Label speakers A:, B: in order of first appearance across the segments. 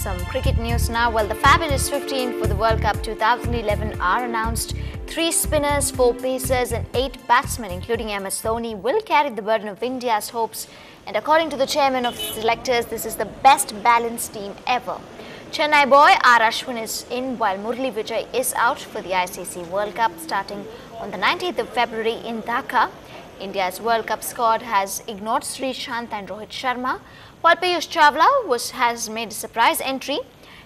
A: Some cricket news now. Well, the fabulous 15 for the World Cup 2011 are announced. 3 spinners, 4 pacers and 8 batsmen, including MS Dhoni, will carry the burden of India's hopes. And according to the chairman of the selectors, this is the best balanced team ever. Chennai boy R. Ashwin is in, while Murali Vijay is out for the ICC World Cup starting on the 19th of February in Dhaka. India's World Cup squad has ignored Srishant and Rohit Sharma, while Piyush Chawla has made a surprise entry,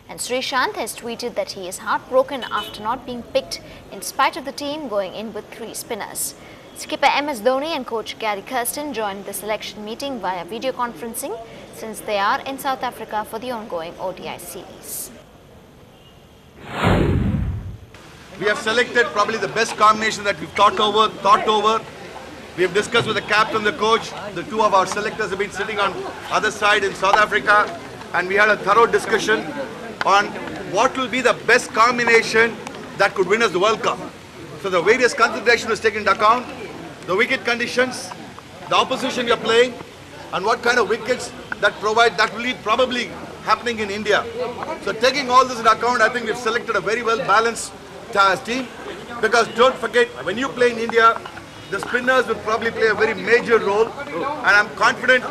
A: and Srishant has tweeted that he is heartbroken after not being picked in spite of the team going in with 3 spinners. Skipper MS Dhoni and coach Gary Kirsten joined the selection meeting via video conferencing since they are in South Africa for the ongoing ODI series.
B: We have selected probably the best combination that we've thought over. We have discussed with the captain, the coach. The 2 of our selectors have been sitting on other side in South Africa, and we had a thorough discussion on what will be the best combination that could win us the World Cup. So the various considerations was taken into account, the wicket conditions, the opposition we are playing, and what kind of wickets that will be probably happening in India. So taking all this into account, I think we've selected a very well balanced team, because don't forget, when you play in India, the spinners will probably play a very major role, and I'm confident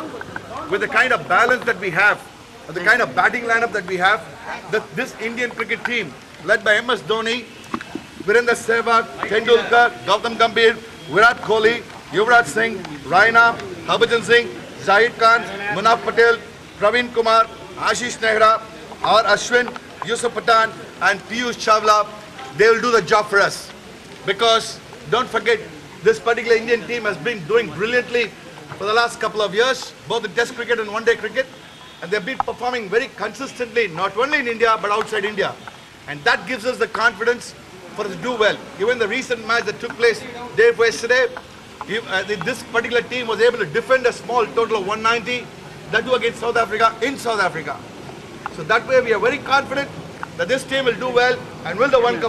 B: with the kind of balance that we have, the kind of batting lineup that we have, that this Indian cricket team, led by MS Dhoni, Virendra Sehwag, Tendulkar, Gautam Gambhir, Virat Kohli, Yuvraj Singh, Raina, Harbhajan Singh, Zahid Khan, Munaf Patel, Praveen Kumar, Ashish Nehra, R. Ashwin, Yusuf Pathan and Piyush Chawla, they will do the job for us. Because don't forget, this particular Indian team has been doing brilliantly for the last couple of years, both in Test cricket and one-day cricket, and they've been performing very consistently, not only in India but outside India. And that gives us the confidence for us to do well. Even the recent match that took place day before yesterday, this particular team was able to defend a small total of 190, that too against South Africa, in South Africa. So that way we are very confident that this team will do well and win the World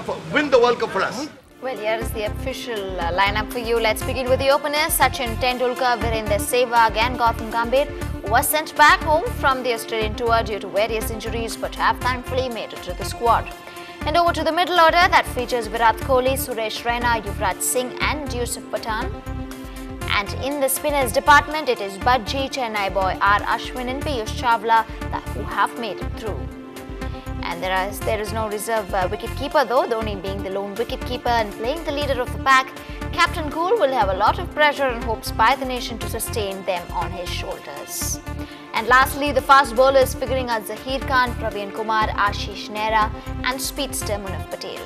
B: Cup for us.
A: Well, here is the official lineup for you. Let's begin with the openers. Sachin Tendulkar, Virendra Sehwag and Gautam Gambhir was sent back home from the Australian tour due to various injuries, but have thankfully made it to the squad. And over to the middle order that features Virat Kohli, Suresh Raina, Yuvraj Singh and Yusuf Pathan. And in the spinners department, it is Bajji, Chennai boy R. Ashwin and Piyush Chawla who have made it through. And there is no reserve wicket-keeper though, Dhoni being the lone wicket-keeper and playing the leader of the pack. Captain Cool will have a lot of pressure and hopes by the nation to sustain them on his shoulders. And lastly, the fast bowlers figuring out Zahir Khan, Praveen Kumar, Ashish Nehra and speedster Munaf Patel.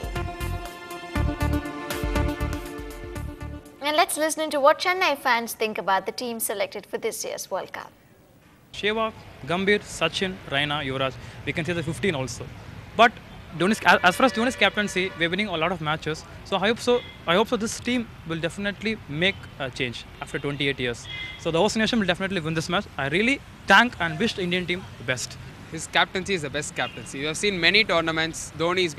A: And let's listen to what Chennai fans think about the team selected for this year's World Cup.
C: Sehwag, Gambhir, Sachin, Raina, Yuvraj, we can say the 15 also. But as far as Dhoni's captaincy, we're winning a lot of matches. So I hope so this team will definitely make a change after 28 years. So the host nation will definitely win this match. I really thank and wish the Indian team the best.
D: His captaincy is the best captaincy. You have seen many tournaments, Dhoni is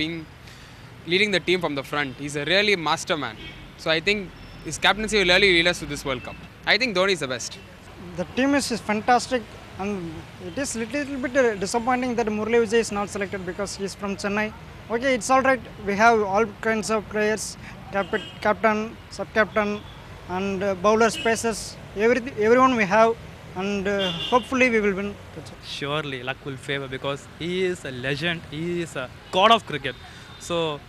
D: leading the team from the front. He's a really master man. So I think his captaincy will really lead us to this World Cup. I think Dhoni is the best.
E: The team is fantastic. And it is little bit disappointing that Murali Vijay is not selected because he is from Chennai. Okay, it's all right. We have all kinds of players, captain, sub-captain and bowlers, pacers, everyone we have, and hopefully we will win.
C: Surely luck will favor because he is a legend, he is a god of cricket. So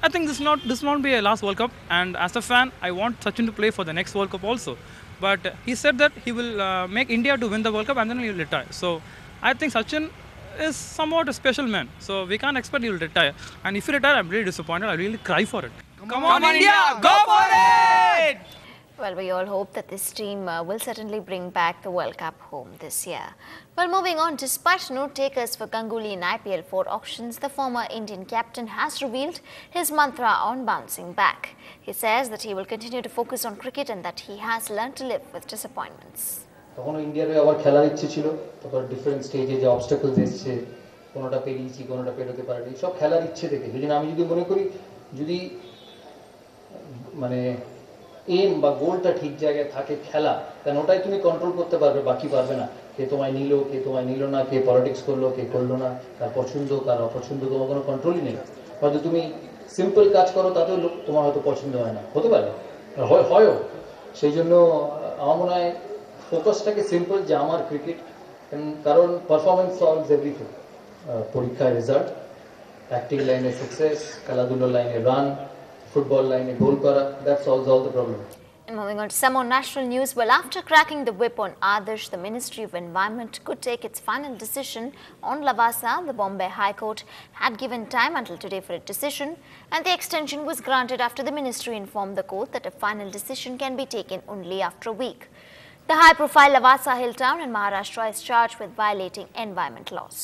C: I think this won't be a last World Cup, and as a fan I want Sachin to play for the next World Cup also. But he said that he will make India to win the World Cup and then he will retire. So I think Sachin is somewhat a special man. So we can't expect he will retire. And if he retire, I'm really disappointed. I really cry for it.
D: Come on India, go for it!
A: Well, we all hope that this team will certainly bring back the World Cup home this year. Well, moving on, despite note takers for Ganguly in IPL 4 auctions, the former Indian captain has revealed his mantra on bouncing back. He says that he will continue to focus on cricket and that he has learned to live with disappointments.
F: তখন ইন্ডিয়ার আবার খেলার ইচ্ছে ছিল, তারপর different স্টেজে যে obstacles এসেছে, কোনোটা পেরিয়েছি কোনোটা পেরোতে পারিনি, সব খেলার ইচ্ছে থেকে। যদি আমি মনে করি যদি মানে এম বা গোলটা ঠিক জায়গায় থাকে খেলা, কারণ ওটাই তুমি কন্ট্রোল করতে পারবে, বাকি পারবে না। কে তোমায় নিল, কে তোমায় নিল না, কে পলিটিক্স করলো, কে করলো না, কার পছন্দ কার অপছন্দ, তোমার কোনো কন্ট্রোলই নেই। হয়তো তুমি সিম্পল কাজ করো, তাতেও তোমার হয়তো পছন্দ হয় না, হতে পারে, হয়ও। সেই জন্য আমার মনে হয় ফোকাসটাকে সিম্পল, যে আমার ক্রিকেট, কারণ পারফরমেন্স সলভস এভরিথিং। পরীক্ষায় রেজাল্ট, অ্যাক্টিং লাইনে সাকসেস, খেলাধুলার লাইনে run, football line goal kara, that solves all the problem.
A: And moving on to some more national news, well, after cracking the whip on Adarsh, the Ministry of Environment could take its final decision on Lavasa. The Bombay High Court had given time until today for a decision, and the extension was granted after the ministry informed the court that a final decision can be taken only after a week. The high-profile Lavasa hill town in Maharashtra is charged with violating environment laws.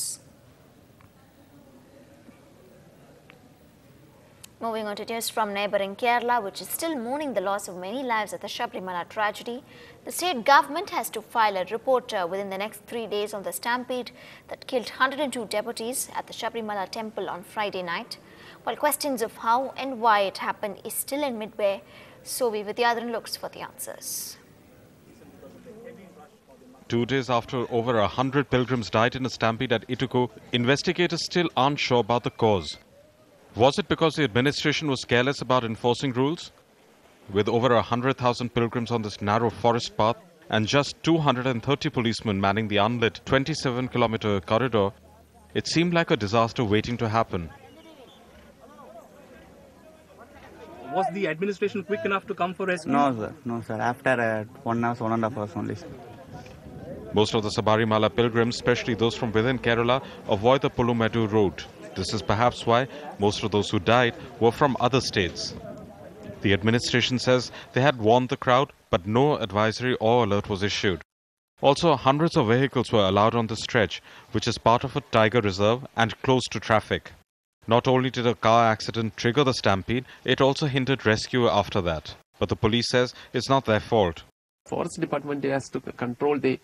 A: Moving on to news from neighbouring Kerala, which is still mourning the loss of many lives at the Sabrimala tragedy. The state government has to file a report within the next 3 days on the stampede that killed 102 devotees at the Sabrimala temple on Friday night. While questions of how and why it happened is still in midway, Sovi Vidyadharan looks for the answers.
G: 2 days after over 100 pilgrims died in a stampede at Ituku, investigators still aren't sure about the cause. Was it because the administration was careless about enforcing rules? With over 100,000 pilgrims on this narrow forest path and just 230 policemen manning the unlit 27-kilometer corridor, it seemed like a disaster waiting to happen.
H: Was the administration quick enough to come for rescue?
I: No sir. After 1 hour, 1.5 hours only.
G: Most of the Sabarimala pilgrims, especially those from within Kerala, avoid the Pulumedu road. This is perhaps why most of those who died were from other states. The administration says they had warned the crowd, but no advisory or alert was issued. Also, hundreds of vehicles were allowed on the stretch, which is part of a tiger reserve and close to traffic. Not only did a car accident trigger the stampede, it also hindered rescue after that. But the police says it's not their fault.
J: Forest Department has to control the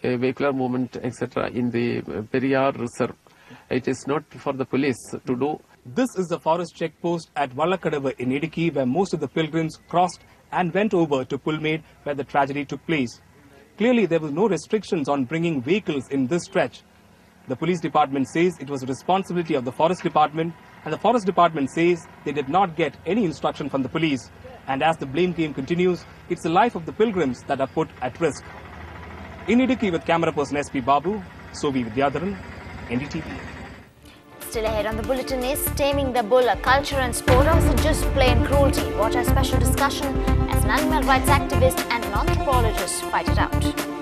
J: vehicular movement, etc. in the Periyar Reserve. It is not for the police to do.
H: This is the forest checkpost at Vallakadava in Idukki, where most of the pilgrims crossed and went over to Pulmed, where the tragedy took place. Clearly, there was no restrictions on bringing vehicles in this stretch. The police department says it was a responsibility of the forest department, and the forest department says they did not get any instruction from the police. And as the blame game continues, it's the life of the pilgrims that are put at risk. In Idukki with camera person SP Babu, Sovi Vidyadharan, NDTV.
A: Still ahead on the bulletin is Taming the Bull, a culture and sport, or is it just plain cruelty? Watch our special discussion as an animal rights activist and an anthropologist fight it out.